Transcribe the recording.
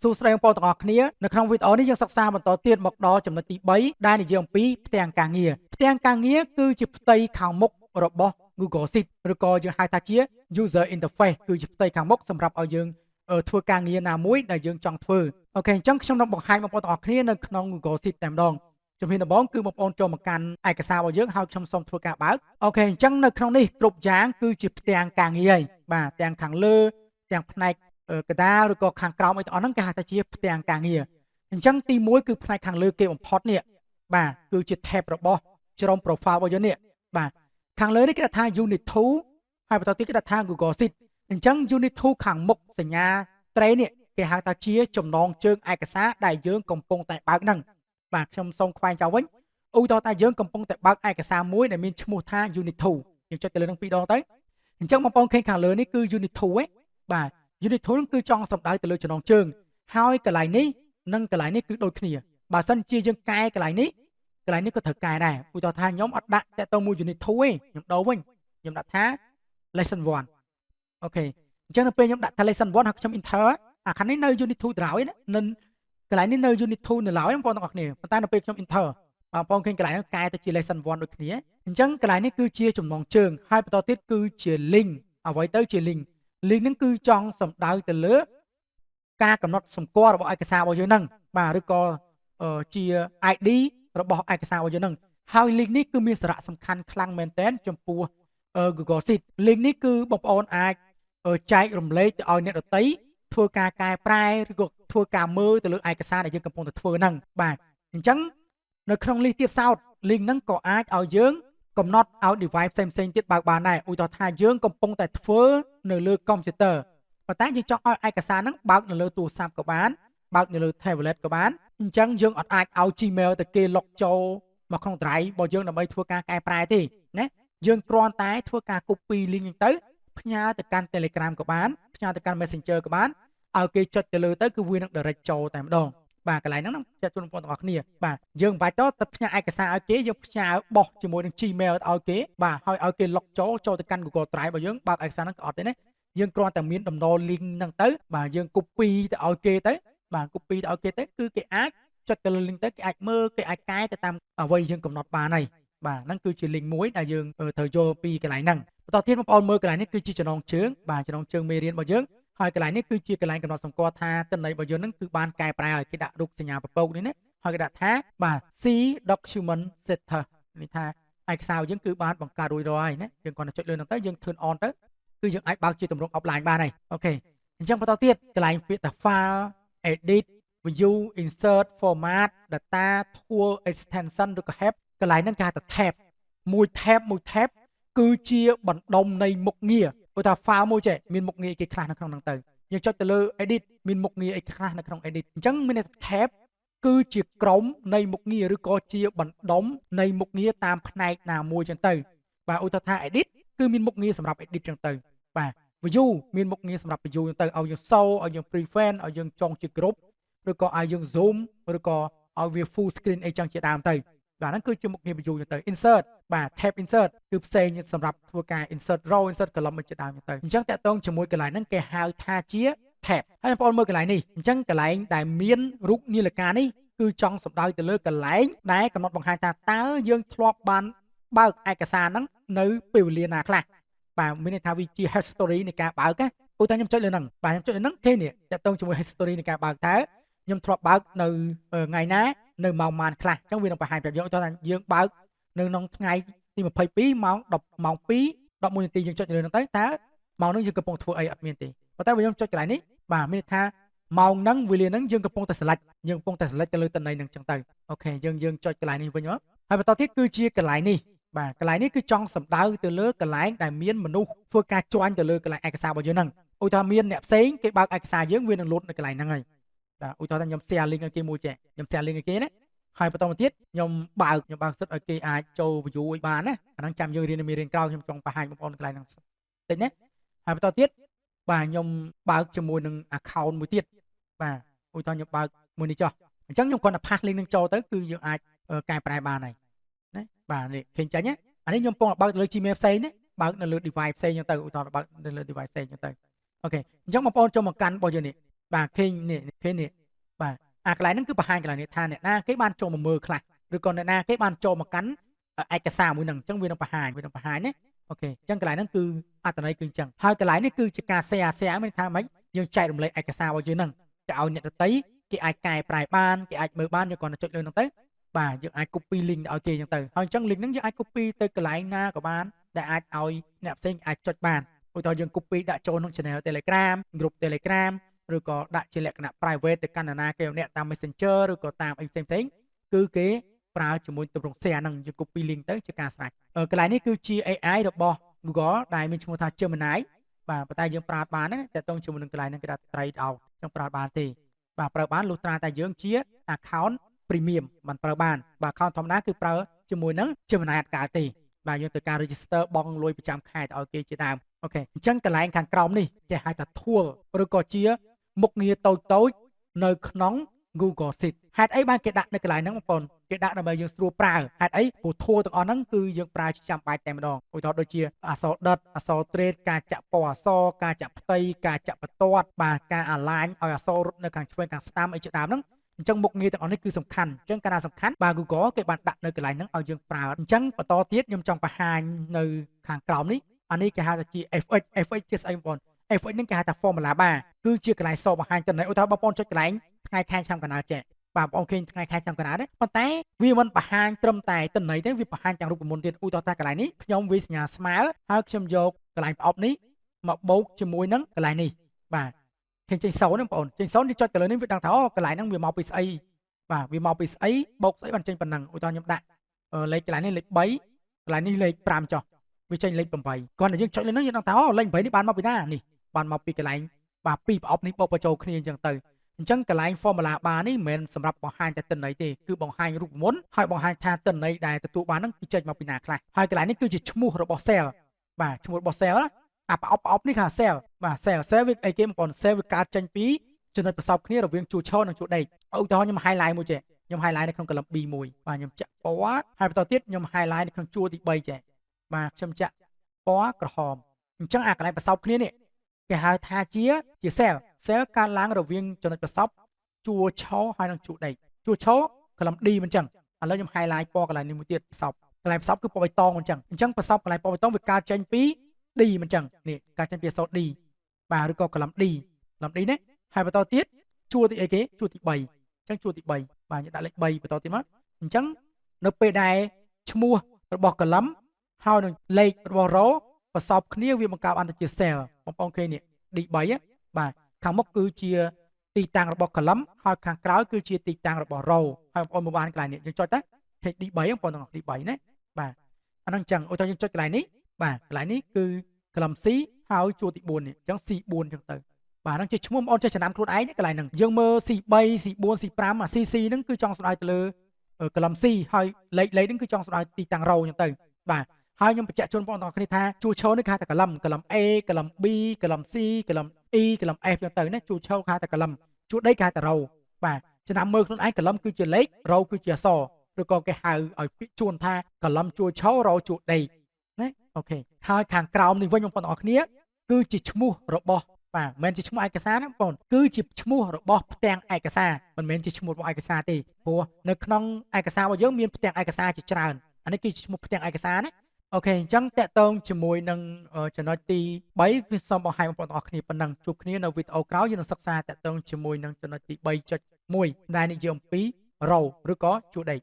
សួស្តីបងប្អូនទាំងអស់គ្នានៅក្នុងវីដេអូនេះយើងសិក្សាបន្តទៀតមកដល់ចំណុចទី3ដែលនិយាយអំពីផ្ទាំងការងារផ្ទាំងការងារគឺជាផ្ទៃខាងមុខរបស់ Google Sheet ឬក៏យើងហៅថាជា user interface គឺជាផ្ទៃខាងមុខសម្រាប់ឲ្យយើងធ្វើការងារណាមួយដែលយើងចង់ធ្វើអូខេអញ្ចឹងខ្ញុំនឹងបង្ហាញបងប្អូនទាំងអស់គ្នានៅក្នុង Google Sheet តែម្ដងជំហានដំបូងគឺបងប្អូនចូលមកកាន់ឯកសាររបស់យើងហើយខ្ញុំសូមធ្វើការបើកអូខេអញ្ចឹងនៅក្នុងនេះគ្រប់យ៉ាងគឺជាផ្ទាំងការងារហើយបាទទាំងខាងលើទាំងផ្នែកកដាលឬក៏ខាងក្រោមអីទាំងអស់ហ្នឹងគេហៅថាជាផ្ទាំងការងារអញ្ចឹងទី1គឺផ្នែកខាងលើគេបំផុតនេះបាទគឺជា tab របស់ក្រុម profile របស់យើងនេះបាទខាងលើនេះគេដាក់ថា unit 2ហើយបន្តទៀតគេដាក់ថា Google Sheet អញ្ចឹង unit 2ខាងមុខសញ្ញាត្រេនេះគេហៅថាជាចំណងជើងឯកសារដែលយើងកំពុងតែបើកហ្នឹងបាទខ្ញុំសូមខ្វែងចោលវិញឧទាហរណ៍ថាយើងកំពុងតែបើកឯកសារមួយដែលមានឈ្មោះថា unit 2យើងចុចទៅលើនឹង2ដងទៅអញ្ចឹងបងប្អូនឃើញខាងលើនេះគឺ unit 2ឯងបាទ unit 2 នឹងគឺចង់សំដៅទៅលើចំណងជើងហើយកន្លែងនេះនិងកន្លែងនេះគឺដូចគ្នាបើសិនជាយើងកែកន្លែងនេះក៏ត្រូវកែដែរឧទាហរណ៍ថាខ្ញុំអត់ដាក់តទៅមួយ unit 2ទេខ្ញុំដូរវិញខ្ញុំដាក់ថា lesson 1អូខេអញ្ចឹងនៅពេលខ្ញុំដាក់ថា lesson 1ហើយខ្ញុំ enter អាខាងនេះនៅ unit 2ទៅហើយណានឹងកន្លែងនេះនៅ unit 2នៅឡើយបងប្អូនទាំងអស់គ្នាប៉ុន្តែនៅពេលខ្ញុំ enter បងប្អូនឃើញកន្លែងហ្នឹងកែទៅជា lesson 1ដូចគ្នាអញ្ចឹងកន្លែងនេះគឺជាចំណងជើងហើយបន្តទៀតគឺជា link អ្វីទៅជា link ហ្នឹងគឺចង់សំដៅទៅលើការកំណត់សម្គាល់របស់ឯកសាររបស់យើងហ្នឹងបាទឬក៏ជា ID របស់ឯកសាររបស់យើងហ្នឹងហើយ link នេះគឺមានសារៈសំខាន់ខ្លាំងមែនទែនចំពោះ Google Sheet link នេះគឺបងប្អូនអាចចែករំលែកទៅឲ្យអ្នកដទៃធ្វើការកែប្រែឬក៏ធ្វើការមើលទៅលើឯកសារដែលយើងកំពុងតែធ្វើហ្នឹងបាទអញ្ចឹងនៅក្នុង link ទៀតសោត link ហ្នឹងក៏អាចឲ្យយើងកំណត់ឲ្យ device ផ្សេងៗទៀតបើកបានដែរឧទាហរណ៍ថាយើងកំពុងតែធ្វើនៅលើ computer ប៉ុន្តែយើងចង់ឲ្យឯកសារហ្នឹងបើកនៅលើទូរស័ព្ទក៏បានបើកនៅលើ tablet ក៏បានអញ្ចឹងយើងអត់អាចឲ្យ Gmail ទៅគេ log ចូលមកក្នុង drive របស់យើងដើម្បីធ្វើការកែប្រែទេណាយើងគ្រាន់តែធ្វើការ copy link ហ្នឹងទៅផ្ញើទៅកាន់ Telegram ក៏បានផ្ញើទៅកាន់ Messenger ក៏បានឲ្យគេចុចទៅលើទៅគឺវានឹង direct ចូលតែម្ដងបាទកន្លែងហ្នឹងចាត់ជូនបងប្អូនទាំងអស់គ្នាបាទយើងមិនបាច់ទៅផ្ញើឯកសារឲ្យគេយើងផ្ញើបោះជាមួយនឹង Gmail ឲ្យគេបាទហើយឲ្យគេ log ចូលទៅកាន់ Google Drive របស់យើងបើកឯកសារហ្នឹងក៏អត់ទេណាយើងគ្រាន់តែមានដំណ link ហ្នឹងទៅបាទយើង copy ទៅឲ្យគេទៅបាទ copy ទៅឲ្យគេទៅគឺគេអាចចុចទៅលើ link ទៅគេអាចមើលគេអាចកែទៅតាមអ្វីយើងកំណត់បានហើយបាទហ្នឹងគឺជា link មួយដែលយើងត្រូវយកពីកន្លែងហ្នឹងបន្តទៀតបងប្អូនមើលកន្លែងនេះគឺជាចំណងជើងបាទចំណងជើងមេរៀនរបស់យើងហើយកន្លែងនេះគឺជាកន្លែងកំណត់សម្គាល់ថាទិន្នន័យរបស់យើងហ្នឹងគឺបានកែប្រែឲ្យគេដាក់រូបសញ្ញាពពកនេះណាហើយគេដាក់ថាបាទ C document setter នេះថាឯកសាររបស់យើងគឺបានបង្កើតរួចរាល់ហើយណាយើងគ្រាន់តែចុចលើហ្នឹងទៅយើង turn on ទៅគឺយើងអាចបើកជាទម្រង់ offline បានហើយអូខេអញ្ចឹងបន្តទៀតកន្លែងពាក្យថា file edit view insert format data tool extension ឬក៏ help កន្លែងហ្នឹងគេហៅថា tab មួយ tab គឺជាបណ្ដុំនៃមុខងារឧទាហរណ៍ file មួយចេះមានមុខងារអីគេខ្លះនៅក្នុងហ្នឹងទៅយើងចុចទៅលើ edit មានមុខងារអីខ្លះនៅក្នុង edit អញ្ចឹងមាន tab គឺជាក្រុមនៃមុខងារឬក៏ជាបណ្ដុំនៃមុខងារតាមផ្នែកណាមួយចឹងទៅបាទឧទាហរណ៍ថា edit គឺមានមុខងារសម្រាប់ edit ចឹងទៅបាទ view មានមុខងារសម្រាប់ view ចឹងទៅឲ្យយើង show ឲ្យយើង prevent ឲ្យយើងចងជា group ឬក៏ឲ្យយើង zoom ឬក៏ឲ្យវា full screen អីចឹងជាដើមទៅបាទហ្នឹងគឺជាមុខងារ view ចឹងទៅ insert បាទ tab insert គឺផ្សេងសម្រាប់ធ្វើការ insert row insert column ជាដើមចឹងទៅអញ្ចឹងតកតងជាមួយកន្លែងហ្នឹងគេហៅថាជា tab ហើយបងប្អូនមើលកន្លែងនេះអញ្ចឹងកន្លែងដែលមានរូបនាឡិកានេះគឺចង់សំដៅទៅលើកន្លែងដែលកំណត់បង្ហាញថាតើយើងធ្លាប់បានបើកឯកសារហ្នឹងនៅពេលវេលាណាខ្លះបាទមានន័យថាវាជា history នៃការបើកណាឧទាហរណ៍ខ្ញុំចុចលើហ្នឹងបាទខ្ញុំចុចលើហ្នឹងទេនេះតកតងជាមួយ history នៃការបើកតើខ្ញុំធ្លាប់បើកនៅថ្ងៃណានៅម៉ោងប៉ុន្មានខ្លះអញ្ចឹងវានឹងបង្ហាញប្រាប់យើងឧទាហរណ៍ថាយើងបើកនៅក្នុងថ្ងៃទី22ម៉ោង10ម៉ោង2 11នាទីយើងចុចលើហ្នឹងទៅតើម៉ោងហ្នឹងយើងកំពុងធ្វើអីអត់មានទេប៉ុន្តែបើខ្ញុំចុចកន្លែងនេះបាទមានន័យថាម៉ោងហ្នឹងវេលាហ្នឹងយើងកំពុងតែ select ទៅលើតន័យហ្នឹងអញ្ចឹងទៅអូខេយើងចុចកន្លែងនេះវិញមកហើយបន្តទៀតគឺជាកន្លែងនេះបាទកន្លែងនេះគឺចង់សំដៅទៅលើកន្លែងដែលមានមនុស្សធ្វើការជួញទៅលើកន្លែងឯកសាររបស់យើងហ្នឹងឧទាហរណ៍មានអ្នកផ្សេងគេបើកឯកសារយើងវានឹងលោតនៅកន្លែងហ្នឹងហើយបាទឧទាហរណ៍ថាខ្ញុំ share link ឲ្យគេមួយចេះខ្ញុំ share link ឲ្យគេណាហើយបន្តមកទៀតខ្ញុំបើកសិទ្ធឲ្យគេអាចចូល view ឲ្យបានណាអាហ្នឹងចាំយើងរៀនមេរៀនក្រោយខ្ញុំចង់បង្ហាញបងប្អូនកន្លែងហ្នឹងតិចណាហើយបន្តទៀតបាទខ្ញុំបើកជាមួយនឹង account មួយទៀតបាទឧទាហរណ៍ខ្ញុំបើកមួយនេះចុះអញ្ចឹងខ្ញុំគ្រាន់តែ pass link នឹងចូលទៅគឺយើងអាចកែប្រែបានហើយណាបាទនេះឃើញចាញ់ណាអានេះខ្ញុំពងបើកទៅលើ Gmail ផ្សេងណាបើកនៅលើ device ផ្សេងអញ្ចឹងទៅឧទាហរណ៍បើកនៅលើ device ផ្សេងអញ្ចឹងទៅអូខេអញ្ចឹងបងប្អូនចូលមកកាន់របស់យើងនេះ បាទឃើញនេះបាទអាកន្លែងហ្នឹងគឺបង្ហាញកន្លែងនេះថាអ្នកណាគេបានចូលមកមើលខ្លះឬក៏អ្នកណាគេបានចូលមកកាន់ឯកសារមួយហ្នឹងអញ្ចឹងវានឹងបង្ហាញណាអូខេអញ្ចឹងកន្លែងហ្នឹងគឺអត្ថន័យគឺអញ្ចឹងហើយកន្លែងនេះគឺជាការ share មានថាម៉េចយើងចែករំលែកឯកសាររបស់យើងហ្នឹងទៅឲ្យអ្នកដទៃគេអាចកែប្រែបានគេអាចមើលបានយើងគ្រាន់តែចុចលើហ្នឹងទៅបាទយើងអាច copy link ឲ្យគេអញ្ចឹងទៅហើយអញ្ចឹង link ហ្នឹងយើងអាច copy ទៅកន្លែងណាក៏បានដែលអាចឲ្យអ្នកផ្សេងអាចចុចបានឧទាហរណ៍យើង copy ដាក់ចូលក្នុង channel Telegram group Telegram ឬក៏ដាក់ជាលក្ខណៈ private ទៅកាន់នរណាគេអ្នកតាម Messenger ឬក៏តាមអីផ្សេងគឺគេប្រើជាមួយទម្រង់ share ហ្នឹងយើង copy link ទៅជាការស្រេចកន្លែងនេះគឺជា AI របស់ Google ដែលមានឈ្មោះថា Gemini បាទប៉ុន្តែយើងប្រើបានណាតែតើជាមួយនឹងកន្លែងហ្នឹងគេដាក់ trade out ចឹងប្រើបានទេបាទប្រើបានលុះត្រាតែយើងជា account premium មិនប្រើបានបាទ account ធម្មតាគឺប្រើជាមួយនឹង Gemini អត់កើតទេបាទយើងត្រូវការ register បង់លុយប្រចាំខែទៅឲ្យគេជាដើមអូខេអញ្ចឹងកន្លែងខាងក្រោមនេះគេហៅថា tool ឬក៏ជាមុខងារតូចនៅក្នុង Google Sheet ហេតុអីបានគេដាក់នៅកន្លែងហ្នឹងបងប្អូនគេដាក់ដើម្បីយើងស្រួលប្រើហេតុអីព្រោះ tool ទាំងអស់ហ្នឹងគឺយើងប្រើជាចាំបាច់តែម្ដងឧទាហរណ៍ដូចជាអក្សរដិតអក្សរ trade ការចាក់ពណ៌អក្សរការចាក់ផ្ទៃការចាក់បន្ទាត់បាទការ align ឲ្យអក្សររត់នៅខាងឆ្វេងខាងស្ដាំអីជាដើមហ្នឹងអញ្ចឹងមុខងារទាំងអស់នេះគឺសំខាន់អញ្ចឹងកាលណាសំខាន់បាទ Google គេបានដាក់នៅកន្លែងហ្នឹងឲ្យយើងប្រើអញ្ចឹងបន្តទៀតខ្ញុំចង់បង្ហាញនៅខាងក្រោមនេះអានេះគេហៅថាជា FX ជាស្អីបងប្អូន FX ហ្នឹងគេហៅថា formula bar គឺជាកន្លែងសបង្ហាញតន័យឧទាហរណ៍បងប្អូនចុចកន្លែងថ្ងៃខែឆ្នាំកណ្ដាលចេះបាទបងប្អូនឃើញថ្ងៃខែឆ្នាំកណ្ដាលទេប៉ុន្តែវាមិនបង្ហាញត្រឹមតែតន័យទេវាបង្ហាញទាំងរូបមន្តទៀតឧទាហរណ៍ថាកន្លែងនេះខ្ញុំវាសញ្ញាស្មើហើយខ្ញុំយកកន្លែងប្រអប់នេះមកបូកជាមួយនឹងកន្លែងនេះបាទឃើញចេញ0ហ្នឹងបងប្អូនចេញ0នេះចុចទៅលើនេះវាដឹងថាអូកន្លែងហ្នឹងវាមកពីស្អីបាទវាមកពីស្អីបូកស្អីបានចេញប៉ុណ្ណឹងឧទាហរណ៍ខ្ញុំដាក់លេខកន្លែងនេះលេខ3កន្លែងនេះលេខ5ចុះវាចេញលេខ8គ្រាន់តែយើងចុចលើហ្នឹងយើងដឹងថាអូលេខ8នេះបានមកពីណានេះបានមកពីកន្លែងបាទពីប្រអប់នេះបូកបញ្ចូលគ្នាអញ្ចឹងទៅអញ្ចឹងកន្លែង formula bar នេះមិនមែនសម្រាប់បង្ហាញតែទិន្នន័យទេគឺបង្ហាញរូបមន្តហើយបង្ហាញថាទិន្នន័យដែលទទួលបានហ្នឹងគឺចេញមកពីណាខ្លះហើយកន្លែងនេះគឺជាឈ្មោះរបស់ cell បាទឈ្មោះរបស់ cell ណាអាប្រអប់នេះគេហៅ cell បាទ cell វាអីគេបងប្អូន cell វាកើតចេញពីចំណុចប្រសពគ្នារវាងជួរឈរនិងជួរដេកឧទាហរណ៍ខ្ញុំ highlight មួយចេះខ្ញុំ highlight នៅក្នុង column B1 បាទខ្ញុំចាក់ពណ៌ហើយបន្តទៀតខ្ញុំ highlight នៅក្នុងជួរទី3ចេះបាទខ្ញុំចាក់ពណ៌ក្រហមអញ្ចឹងអាកន្លែងប្រសពគ្នានេះគេហៅថាជា cell កើតឡើងរវាងចំណុចប្រសពជួរឈរហើយនិងជួរដេកជួរឈរកន្លំ D មិនចឹងឥឡូវខ្ញុំ highlight ពណ៌កន្លែងនេះមួយទៀតប្រសពកន្លែងប្រសពគឺពណ៌បៃតងមិនចឹងអញ្ចឹងប្រសពកន្លែងពណ៌បៃតងវាកើតចេញពី D មិនចឹងនេះកើតចេញពីអក្សរ D បាទឬក៏កន្លំ D នេះហើយបន្តទៀតជួរទីអីគេជួរទី3អញ្ចឹងជួរទី3បាទខ្ញុំដាក់លេខ3បន្តទៀតមកអញ្ចឹងនៅពេលដែលឈ្មោះរបស់កន្លំហើយនឹងលេខរបស់ row ប្រសពគ្នាវាបង្កើតបានទៅជា cell បងប្អូនឃើញនេះ D3 បាទខាងមុខគឺជាទីតាំងរបស់ column ហើយខាងក្រោយគឺជាទីតាំងរបស់ row ហើយបងប្អូនមើលបានកន្លែងនេះយើងចុចទៅឃើញ D3 បងប្អូនទាំងអស់ D3 ណាបាទអាហ្នឹងអញ្ចឹងឧទាហរណ៍យើងចុចកន្លែងនេះបាទកន្លែងនេះគឺ column C ហើយជួរទី4នេះអញ្ចឹង C4 អញ្ចឹងទៅបាទហ្នឹងជាឈ្មោះបងប្អូនចេះចំណាំខ្លួនឯងកន្លែងហ្នឹងយើងមើល C3 C4 C5 អា CC ហ្នឹងគឺចង់សំដៅទៅលើ column C ហើយលេខហ្នឹងគឺចង់សំដៅទីតាំង row អញ្ចឹងទៅបាទហើយខ្ញុំបញ្ជាក់ជូនបងប្អូនទាំងអស់គ្នាថាជួរឈរនេះគេហៅថា column A column B column C column E column F អញ្ចឹងទៅណាជួរឈរគេហៅថា column ជួរដេកគេហៅថា row បាទចំណាំមើលខ្លួនឯង column គឺជាលេខ row គឺជាអក្សរឬក៏គេហៅឲ្យពាក្យជួនថា column ជួរឈរ row ជួរដេកណាអូខេហើយខាងក្រោមនេះវិញបងប្អូនទាំងអស់គ្នាគឺជាឈ្មោះរបស់បាទមិនមែនជាឈ្មោះឯកសារណាបងប្អូនគឺជាឈ្មោះរបស់ផ្ទាំងឯកសារមិនមែនជាឈ្មោះរបស់ឯកសារទេព្រោះនៅក្នុងឯកសាររបស់យើងមានផ្ទាំងឯកសារជាច្រើនអានេះគឺជាឈ្មោះផ្ទាំងឯកសារណាអូខេអញ្ចឹងតកតងជាមួយនឹងចំណុចទី3គឺសូមបង្ហាញបងប្អូនទាំងអស់គ្នាប៉ុណ្ណឹងជួបគ្នានៅវីដេអូក្រោយយើងនឹងសិក្សាតកតងជាមួយនឹងចំណុចទី3.1ដែលនិយាយអំពី row ឬក៏ជួរដេក